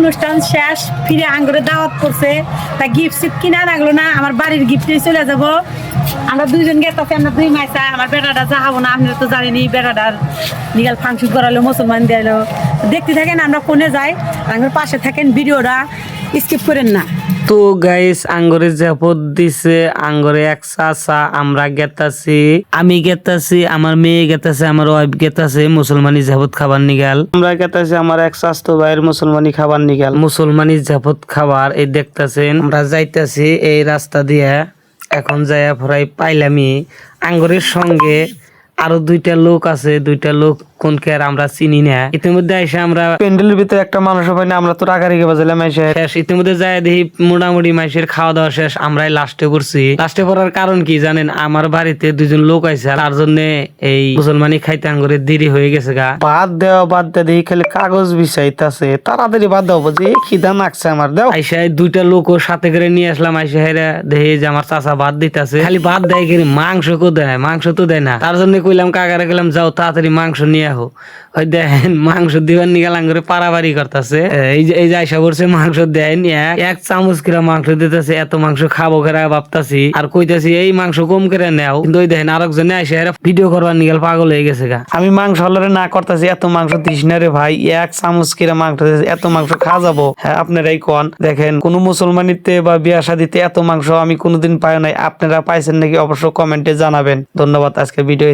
অনুষ্ঠান শেষ ফিরে আঙ্গুরে দাওয়াত করছে তা গিফট সিফট কিনা লাগলো না আমার বাড়ির গিফটে চলে যাব আমরা দুইজন গেতাছি আমরা দুই মাইসা আমার বেটাটা যাবো না আপনারা তো জানেনি বেটাটার নিগাল ফাংশন করালো মুসলমান দিলো দেখতে থাকেন আমরা কোনে যাই আঙ্গুর পাশে থাকেন ভিডিওটা স্কিপ করেন না। তো গাইস আঙ্গরে জাপত দিছে আঙ্গরে এক চাচা আমরা গেতাছি আমি গেতাছি আমার মেয়ে গেতাছে আমার ওয়াইফ গেতাছে মুসলমানি জাপত খাবার নিগাল আমরা গেতাছি আমার এক চাচতো ভাইয়ের মুসলমানি খাবার নিগাল মুসলমানি জাপত খাবার এই দেখতাছেন আমরা যাইতাছি এই রাস্তা দিয়ে এখন যাইয়া পড়াই পাইলামি আঙ্গরের সঙ্গে আরো দুইটা লোক আছে দুইটা লোক কোনকে আর আমরা চিনি না ইতিমধ্যে এসে আমরা প্যান্ডেলের ভিতরে একটা মানুষ পাই না আমরা তো রাগারাগি বাজালাম এসে শেষ ইতিমধ্যে যাই দেখি মোটামুটি মাইসের খাওয়া দাওয়া শেষ আমরাই লাস্টে পড়ছি লাস্টে পড়ার কারণ কি জানেন আমার বাড়িতে দুজন লোক আইছে তার জন্য এই মুসলমানি খাইতে আঙ্গুরে দেরি হয়ে গেছে গা বাদ দেওয়া দেখি খালি কাগজ বিছাইতাছে তাড়াতাড়ি বাদ দেওয়া যে খিদা নাকছে আমার দেও আইসা দুইটা লোকও সাথে করে নিয়ে আসলাম আইসা হেরা দেখি যে আমার চাচা বাদ দিতেছে খালি বাদ দেয় কি মাংস কো দেয় মাংস তো দেয় না তার জন্য কইলাম কাকারে গেলাম যাও তাড়াতাড়ি মাংস নিয়ে আহো ওই দেখেন মাংস দিবার নিগাল আঙ্গুরে পারাবারি করতেছে এই যে আইসা পড়ছে মাংস দেয়নি এক চামচ করে মাংস দিতেছে এত মাংস খাবো করে ভাবতাছি আর কইতাছি এই মাংস কম করে নেও কিন্তু ওই দেখেন আরেকজনে আইসা এরা ভিডিও করবার নিগাল পাগল হয়ে গেছে গা আমি মাংস হলরে না করতেছি এত মাংস দিস না রে ভাই এক চামচ করে মাংস এত মাংস খাওয়া যাবো হ্যাঁ আপনারাই কোন দেখেন কোন মুসলমানিতে বা বিয়া শাদিতে এত মাংস আমি কোনোদিন পাই নাই আপনারা পাইছেন নাকি অবশ্য কমেন্টে জানাবেন ধন্যবাদ আজকে ভিডিও